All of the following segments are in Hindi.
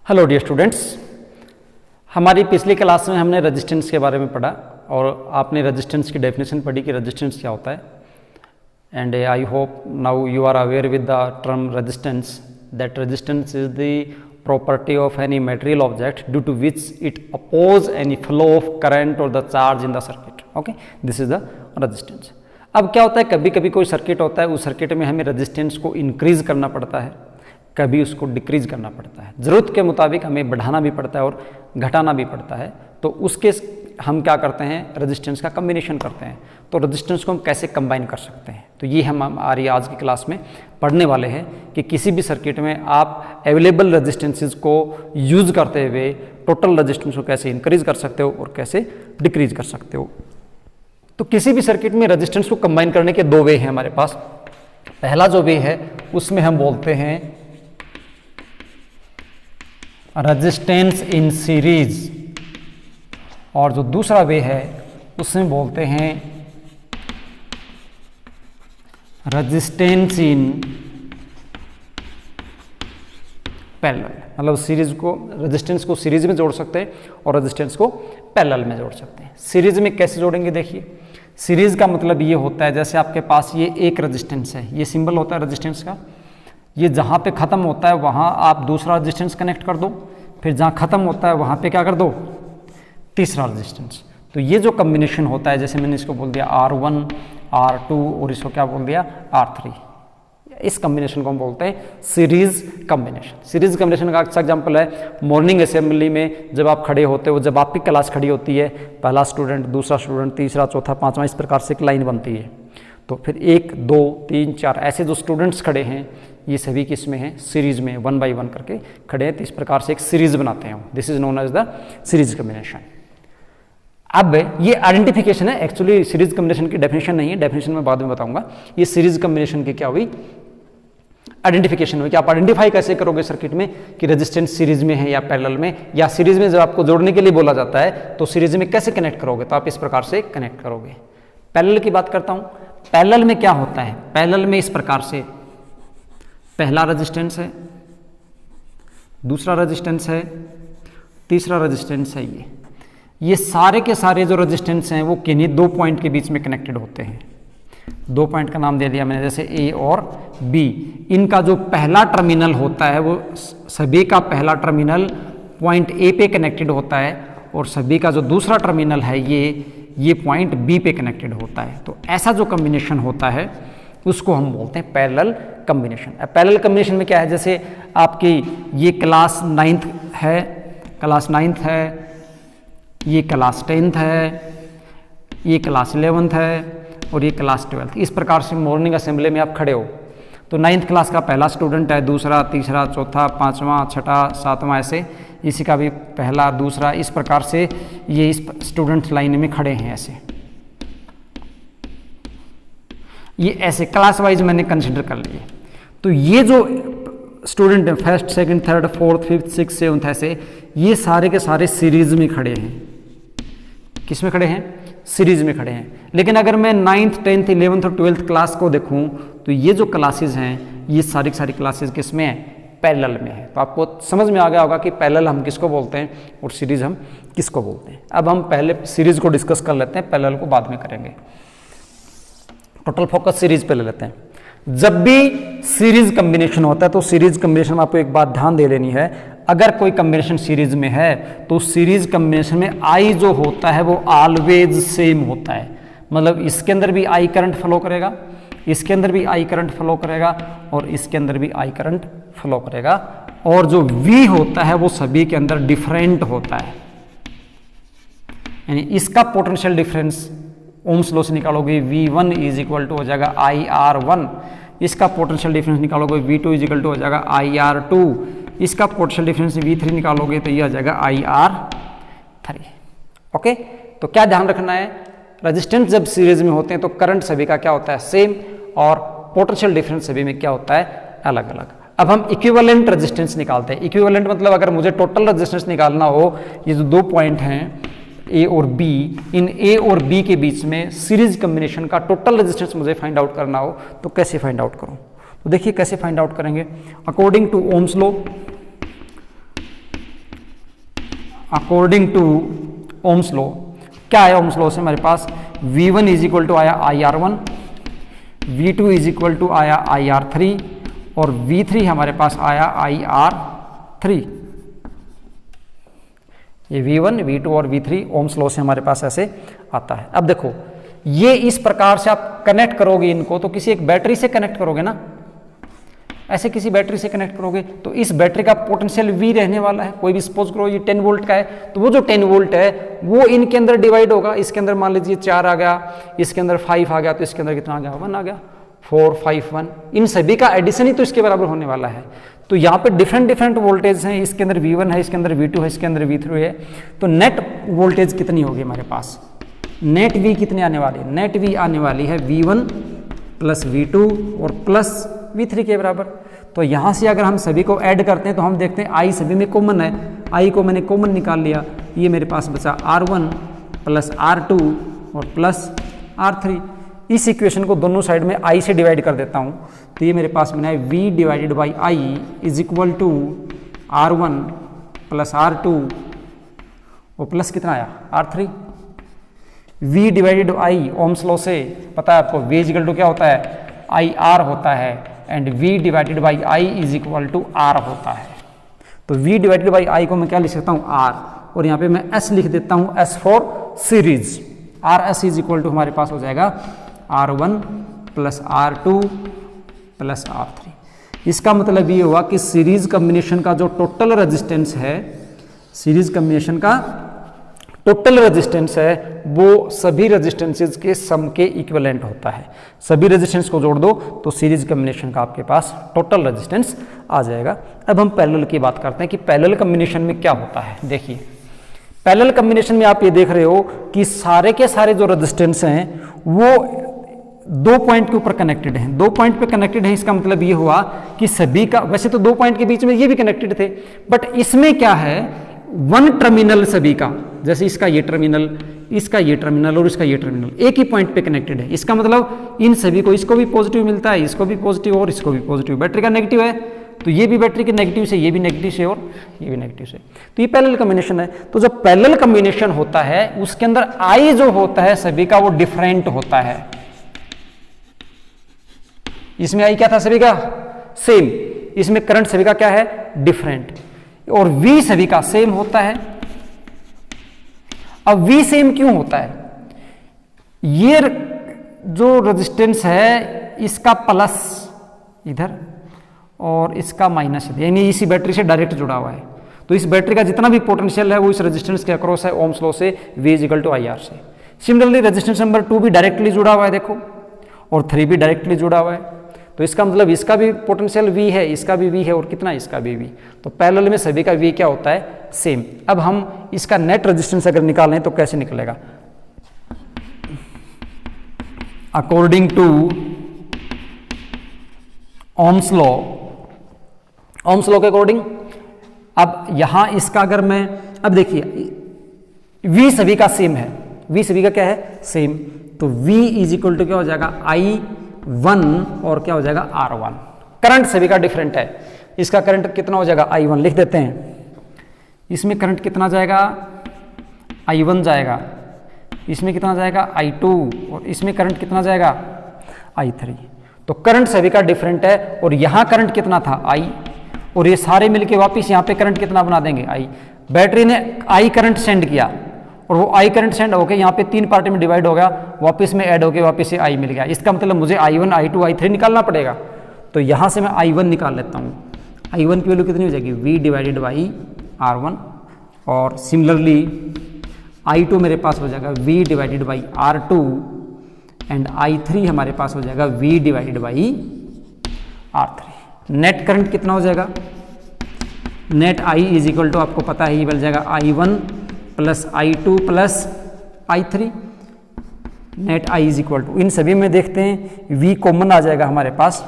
हेलो डियर स्टूडेंट्स, हमारी पिछली क्लास में हमने रेजिस्टेंस के बारे में पढ़ा और आपने रेजिस्टेंस की डेफिनेशन पढ़ी कि रेजिस्टेंस क्या होता है। And I hope now you are aware with the term resistance, that resistance is the property of any material object due to which it oppose any flow of current or the charge in the circuit. Okay, this is the resistance. अब क्या होता है, कभी कभी कोई सर्किट होता है, उस सर्किट में हमें रेजिस्टेंस को इंक्रीज करना पड़ता है, कभी उसको डिक्रीज करना पड़ता है, ज़रूरत के मुताबिक हमें बढ़ाना भी पड़ता है और घटाना भी पड़ता है। तो उसके हम क्या करते हैं, रेजिस्टेंस का कम्बिनेशन करते हैं। तो रेजिस्टेंस को हम कैसे कंबाइन कर सकते हैं, तो ये हम हमारी आज की क्लास में पढ़ने वाले हैं कि किसी भी सर्किट में आप अवेलेबल रेजिस्टेंसेस को यूज़ करते हुए टोटल रेजिस्टेंस को कैसे इंक्रीज कर सकते हो और कैसे डिक्रीज कर सकते हो। तो किसी भी सर्किट में रेजिस्टेंस को कंबाइन करने के दो वे हैं हमारे पास। पहला जो वे है उसमें हम बोलते हैं रेजिस्टेंस इन सीरीज, और जो दूसरा वे है उसमें बोलते हैं रेजिस्टेंस इन पैरेलल। मतलब सीरीज को, रेजिस्टेंस को सीरीज में जोड़ सकते हैं और रेजिस्टेंस को पैरेलल में जोड़ सकते हैं। सीरीज में कैसे जोड़ेंगे, देखिए सीरीज का मतलब ये होता है, जैसे आपके पास ये एक रेजिस्टेंस है, ये सिंबल होता है रेजिस्टेंस का, ये जहाँ पे ख़त्म होता है वहाँ आप दूसरा रेजिस्टेंस कनेक्ट कर दो, फिर जहाँ ख़त्म होता है वहाँ पे क्या कर दो, तीसरा रेजिस्टेंस। तो ये जो कम्बिनेशन होता है, जैसे मैंने इसको बोल दिया R1 R2 और इसको क्या बोल दिया R3, इस कम्बिनेशन को हम बोलते हैं सीरीज कम्बिनेशन। सीरीज कम्बिनेशन का अच्छा एग्जांपल है मॉर्निंग असेंबली में जब आप खड़े होते हो, जब आपकी क्लास खड़ी होती है, पहला स्टूडेंट, दूसरा स्टूडेंट, तीसरा, चौथा, पांचवा, इस प्रकार से एक लाइन बनती है। तो फिर 1 2 3 4 ऐसे जो स्टूडेंट्स खड़े हैं ये सभी किस में हैं, सीरीज में, 1 बाई 1 करके खड़े हैं। तो इस प्रकार से एक सीरीज बनाते हैं, this is known as the series combination. अब ये आइडेंटिफिकेशन है, एक्चुअली सीरीज कम्बिनेशन की डेफिनेशन नहीं है, डेफिनेशन में बाद में बताऊंगा। ये सीरीज कम्बिनेशन की क्या हुई, आइडेंटिफिकेशन हुई कि आप आइडेंटिफाई कैसे करोगे सर्किट में कि रेजिस्टेंस सीरीज में है या पैरेलल में, या सीरीज में जब आपको जोड़ने के लिए बोला जाता है तो सीरीज में कैसे कनेक्ट करोगे, तो आप इस प्रकार से कनेक्ट करोगे। पैरेलल की बात करता हूं, पैरेलल में क्या होता है, पैरेलल में इस प्रकार से पहला रेजिस्टेंस है, दूसरा रेजिस्टेंस है, तीसरा रेजिस्टेंस है। ये सारे के सारे जो रेजिस्टेंस हैं वो किन्हीं दो पॉइंट के बीच में कनेक्टेड होते हैं। दो पॉइंट का नाम दे दिया मैंने, जैसे ए और बी। इनका जो पहला टर्मिनल होता है वो सभी का पहला टर्मिनल पॉइंट ए पे कनेक्टेड होता है, और सभी का जो दूसरा टर्मिनल है ये पॉइंट बी पे कनेक्टेड होता है। तो ऐसा जो कम्बिनेशन होता है उसको हम बोलते हैं पैरेलल कम्बिनेशन। पैरेलल कम्बिनेशन में क्या है, जैसे आपकी ये क्लास 9th है, क्लास 9th है, ये क्लास 10th है, ये क्लास 11th है और ये क्लास 12th। इस प्रकार से मॉर्निंग असेंबली में आप खड़े हो तो 9th क्लास का पहला स्टूडेंट है, दूसरा, तीसरा, चौथा, पांचवा, छठा, सातवां, ऐसे इसी का भी पहला, दूसरा, इस प्रकार से ये इस स्टूडेंट लाइन में खड़े हैं। ऐसे ये ऐसे क्लास वाइज मैंने कंसिडर कर लिए। तो ये जो स्टूडेंट है, first, second, third, fourth, fifth, six, seventh, ऐसे ये सारे के सारे सीरीज में खड़े हैं। किस में खड़े हैं, सीरीज में खड़े हैं। लेकिन अगर मैं 9th 10th 11th और 12th क्लास को देखूं तो ये जो क्लासेस हैं ये सारी सारी क्लासेस किस में है, पैरेलल में है। तो आपको समझ में आ गया होगा कि पैरेलल हम किसको बोलते हैं और सीरीज हम किसको बोलते हैं। अब हम पहले सीरीज को डिस्कस कर लेते हैं, पैरेलल को बाद में करेंगे। टोटल फोकस सीरीज पे ले लेते हैं। जब भी सीरीज कम्बिनेशन होता है तो सीरीज कम्बिनेशन में आपको एक बात ध्यान दे लेनी है, अगर कोई कम्बिनेशन सीरीज में है तो सीरीज कम्बिनेशन में आई जो होता है वो ऑलवेज सेम होता है। मतलब इसके अंदर भी आई करंट फ्लो करेगा, इसके अंदर भी आई करंट फ्लो करेगा और इसके अंदर भी आई करंट फ्लो करेगा, और जो V होता है वो सभी के अंदर डिफरेंट होता है। यानी इसका पोटेंशियल डिफरेंस ओम्स लॉ से निकालोगे, V1 इज इक्वल टू हो जाएगा IR1, इसका पोटेंशियल डिफरेंस निकालोगे V2 इज इक्वल टू हो जाएगा IR2, इसका पोटेंशियल डिफरेंस V3 निकालोगे तो ये आ जाएगा IR3। ओके, तो क्या ध्यान रखना है, रेजिस्टेंस जब सीरीज में होते हैं तो करंट सभी का क्या होता है, सेम, और पोटेंशियल डिफरेंस सभी में क्या होता है, अलग अलग। अब हम इक्विवेलेंट रेजिस्टेंस निकालते हैं। इक्विवेलेंट मतलब अगर मुझे टोटल रेजिस्टेंस निकालना हो, ये जो दो पॉइंट हैं ए और बी, इन ए और बी के बीच में सीरीज कम्बिनेशन का टोटल रेजिस्टेंस मुझे फाइंड आउट करना हो तो कैसे फाइंड आउट करूं, तो देखिए कैसे फाइंड आउट करेंगे। According to Ohm's law according to Ohm's law, क्या आया ओम्स लॉ से हमारे पास, V1 इज इक्वल टू आया IR1, V2 is equal to आया IR3 और V3 हमारे पास आया IR3। ये V1, V2 और V3 ओम्स लॉ से हमारे पास ऐसे आता है। अब देखो ये इस प्रकार से आप कनेक्ट करोगे इनको, तो किसी एक बैटरी से कनेक्ट करोगे ना, ऐसे किसी बैटरी से कनेक्ट करोगे तो इस बैटरी का पोटेंशियल V रहने वाला है। कोई भी सपोज करो ये 10 वोल्ट का है, तो वो जो 10 वोल्ट है वो इनके अंदर डिवाइड होगा। इसके अंदर मान लीजिए 4 आ गया, इसके अंदर 5 आ गया, तो इसके अंदर कितना आ गया, 1 आ गया, 4 5 1, इन सभी का एडिशन ही तो इसके बराबर होने वाला है। तो यहाँ पे डिफरेंट वोल्टेज हैं, इसके अंदर V1 है, इसके अंदर V2 है, इसके अंदर V3 है, तो नेट वोल्टेज कितनी होगी हमारे पास, नेट V कितनी आने वाली है, नेट V आने वाली है V1 प्लस V2 और प्लस V3 के बराबर। तो यहाँ से अगर हम सभी को ऐड करते हैं तो हम देखते हैं I सभी में कॉमन है, I को मैंने कॉमन निकाल लिया, ये मेरे पास बचा R1 प्लस R2 और प्लस R3। इस इक्वेशन को दोनों साइड में I से डिवाइड कर देता हूँ, तो ये मेरे पास बना है V divided by I is equal to R1 plus R2 और प्लस कितना आया R3। V divided I Ohm's law से पता है आपको V इक्वल टू क्या होता है, IR होता है, and V divided by I is equal to R होता है। तो V डिवाइडेड बाई I को मैं क्या लिख सकता हूँ, R, और यहाँ पे मैं S लिख देता हूँ, S for series. RS is equal to हमारे पास हो जाएगा R1 plus R2 plus R3। इसका मतलब ये हुआ कि सीरीज कम्बिनेशन का जो टोटल रेजिस्टेंस है, सीरीज कम्बिनेशन का टोटल रेजिस्टेंस है वो सभी रेजिस्टेंसेस के सम के इक्विवेलेंट होता है। सभी रेजिस्टेंस को जोड़ दो तो सीरीज कम्बिनेशन का आपके पास टोटल रेजिस्टेंस आ जाएगा। अब हम पैरेलल की बात करते हैं कि पैरेलल कम्बिनेशन में क्या होता है। देखिए पैरेलल कम्बिनेशन में आप ये देख रहे हो कि सारे के सारे जो रेजिस्टेंस हैं वो 2 पॉइंट के ऊपर कनेक्टेड हैं, 2 पॉइंट पे कनेक्टेड है। इसका मतलब ये हुआ कि सभी का, वैसे तो 2 पॉइंट के बीच में ये भी कनेक्टेड थे, बट इसमें क्या है, 1 टर्मिनल सभी का, जैसे इसका ये टर्मिनल, इसका ये टर्मिनल और इसका ये टर्मिनल एक ही पॉइंट पे कनेक्टेड है। इसका मतलब इन सभी को, इसको भी पॉजिटिव मिलता है, इसको भी पॉजिटिव और इसको भी पॉजिटिव। बैटरी का नेगेटिव है तो ये भी बैटरी के नेगेटिव से, ये भी नेगेटिव से और ये भी नेगेटिव से, तो ये पैरेलल कॉम्बिनेशन है। तो जब पैरेलल कॉम्बिनेशन होता है उसके अंदर आई जो होता है सभी का वो डिफरेंट होता है। इसमें आई क्या था सभी का सेम, इसमें करंट सभी का क्या है डिफरेंट, और V सभी का सेम होता है। अब V सेम क्यों होता है, ये जो रेजिस्टेंस है इसका प्लस इधर और इसका माइनस इधर, यानी इसी बैटरी से डायरेक्ट जुड़ा हुआ है। तो इस बैटरी का जितना भी पोटेंशियल है वो इस रेजिस्टेंस के अक्रॉस है ओम्स लॉ से V is equal to IR से। सिमिलरली रेजिस्टेंस नंबर 2 भी डायरेक्टली जुड़ा हुआ है देखो, और 3 भी डायरेक्टली जुड़ा हुआ है। तो इसका मतलब इसका भी पोटेंशियल V है, इसका भी V है, और कितना इसका भी V। तो पैरेलल में सभी का V क्या होता है सेम। अब हम इसका नेट रेजिस्टेंस अगर निकालें तो कैसे निकलेगा, according to Ohm's law, Ohm's law के अकॉर्डिंग। अब यहां इसका अगर मैं, अब देखिए V सभी का सेम है, V सभी का क्या है सेम, तो V इज इक्वल टू क्या हो जाएगा I1 और क्या हो जाएगा R1। करंट सभी का डिफरेंट है, इसका करंट कितना हो जाएगा I1 लिख देते हैं। इसमें करंट कितना जाएगा I1 जाएगा, इसमें कितना जाएगा I2 और इसमें करंट कितना जाएगा I3। तो करंट सभी का डिफरेंट है, और यहां करंट कितना था I, और ये सारे मिलके वापस यहां पे करंट कितना बना देंगे I। बैटरी ने I करंट सेंड किया और वो I करंट सेंड होकर यहाँ पे 3 पार्ट में डिवाइड हो गया, वापस में ऐड होकर वापस से I मिल गया। इसका मतलब मुझे I1 I2 I3 निकालना पड़ेगा। तो यहाँ से मैं I1 निकाल लेता हूँ। I1 की वैल्यू कितनी हो जाएगी V डिवाइडेड बाई R1, और सिमिलरली I2 मेरे पास हो जाएगा V divided by R2, and I3 हमारे पास हो जाएगा V divided by R3। Net current कितना हो जाएगा, net I is equal to आपको पता है ये बन जाएगा I1 plus I2 plus I3। Net I is equal to, इन सभी में देखते हैं V कॉमन आ जाएगा हमारे पास,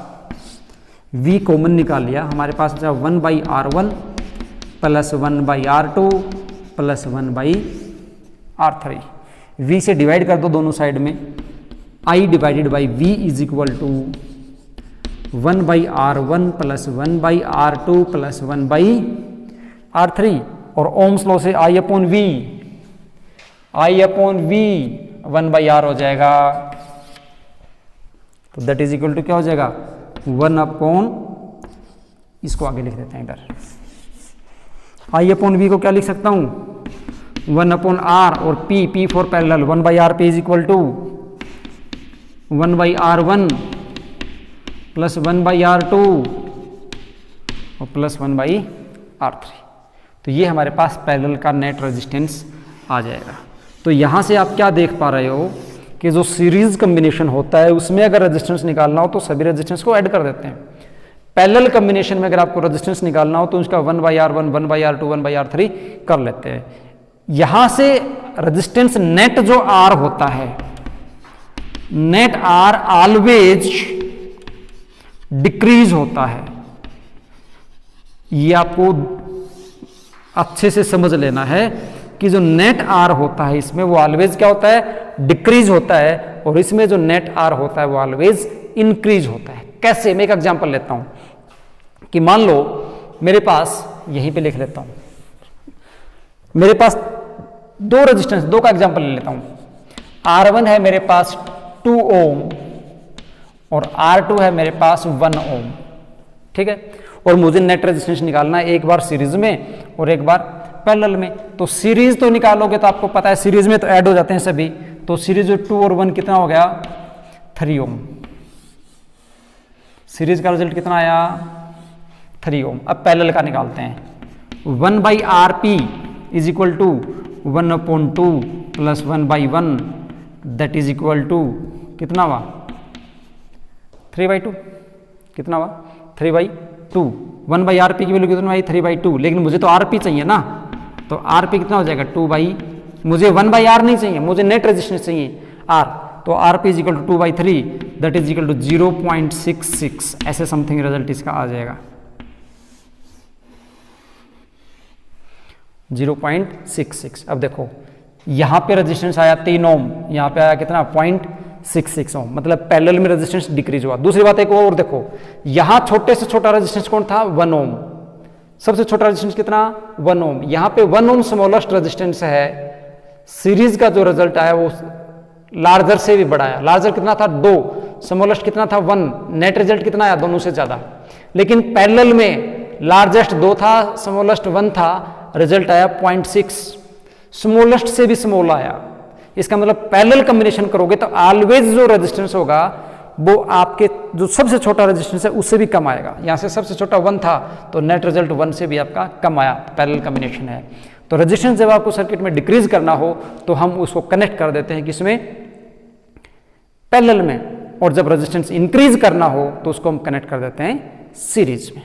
V कॉमन निकाल लिया, हमारे पास बचा 1 by R1 plus 1 by R2 plus 1 by R3। V से डिवाइड कर दो दोनों साइड में, I divided by V is equal to 1 by R1 plus 1 by R2 plus 1 by R3। और ओम्स लॉ से I अपॉन V 1/R हो जाएगा। तो दैट इज इक्वल टू क्या हो जाएगा 1 अपॉन, इसको आगे लिख देते हैं इधर, I अपॉन V को क्या लिख सकता हूं 1 अपॉन R और P for parallel 1/RP is equal to 1/R1 plus 1/R2 और प्लस 1/R3। तो ये हमारे पास पैरेलल का नेट रेजिस्टेंस आ जाएगा। तो यहाँ से आप क्या देख पा रहे हो कि जो सीरीज कम्बिनेशन होता है उसमें अगर रेजिस्टेंस निकालना हो तो सभी रेजिस्टेंस को ऐड कर देते हैं। पैरेलल कम्बिनेशन में अगर आपको रेजिस्टेंस निकालना हो तो उसका 1/R1 1/R2 1/R3 कर लेते हैं। यहाँ से रेजिस्टेंस नेट जो R होता है, नेट R ऑलवेज डिक्रीज होता है। ये आपको अच्छे से समझ लेना है कि जो नेट R होता है इसमें वो ऑलवेज क्या होता है डिक्रीज होता है, और इसमें जो नेट R होता है वो ऑलवेज इंक्रीज होता है। कैसे? मैं एक एग्जांपल लेता हूं कि मान लो मेरे पास, यहीं पे लिख लेता हूं, मेरे पास दो रेजिस्टेंस, दो का एग्जांपल ले लेता हूं। R1 है मेरे पास 2 ओम और R2 है मेरे पास 1 ओम, ठीक है। और मुझे नेट रेजिस्टेंस निकालना है, एक बार सीरीज में और एक बार पैरेलल में। तो सीरीज तो निकालोगे तो आपको पता है सीरीज में तो ऐड हो जाते हैं सभी, तो सीरीज 2 और 1 कितना हो गया 3 ओम। सीरीज का रिजल्ट कितना आया 3 ओम। अब पैरेलल का निकालते हैं। 1/RP is equal to 1/2 plus 1/1 that is equal to कितना हुआ 3/2। कितना हुआ 3/2। 1/RP की वैल्यू कितना आई 3/2, लेकिन मुझे तो RP चाहिए ना, तो RP कितना हो जाएगा 2/, मुझे 1/R नहीं चाहिए, मुझे नेट रेजिस्टेंस चाहिए R, तो RP is equal to 2/3 that is equal to 0.66, ऐसे समथिंग रिजल्ट इसका आ जाएगा 0.66। अब देखो यहां पे रेजिस्टेंस आया 3 ओम, यहां पे आया कितना 0.66 ओम, मतलब पैरेलल में रेजिस्टेंस डिक्रीज हुआ। दूसरी बात एक और देखो, यहां छोटे से छोटा रेजिस्टेंस कौन था 1 ओम, सबसे छोटा रेजिस्टेंस कितना 1 ओम, यहां पे 1 ओम स्मॉलेस्ट रेजिस्टेंस है। सीरीज का जो रिजल्ट आया वो लार्जर से भी बड़ा आया। लार्जर कितना था 2, स्मॉलेस्ट कितना था 1, नेट रिजल्ट कितना आया दोनों से ज्यादा। लेकिन पैरेलल में लार्जेस्ट 2 था, स्मॉलेस्ट 1 था, रिजल्ट आया 0.6, स्मॉलेस्ट से भी स्मॉल आया। इसका मतलब पैरेलल कॉम्बिनेशन करोगे तो ऑलवेज जो रेजिस्टेंस होगा वो आपके जो सबसे छोटा रेजिस्टेंस है उससे भी कम आएगा। यहां से सबसे छोटा 1 था तो नेट रिजल्ट 1 से भी आपका कम आया, पैरेलल कॉम्बिनेशन है। तो रेजिस्टेंस जब आपको सर्किट में डिक्रीज करना हो तो हम उसको कनेक्ट कर देते हैं किसमें पैरेलल में, और जब रेजिस्टेंस इंक्रीज करना हो तो उसको हम कनेक्ट कर देते हैं सीरीज में।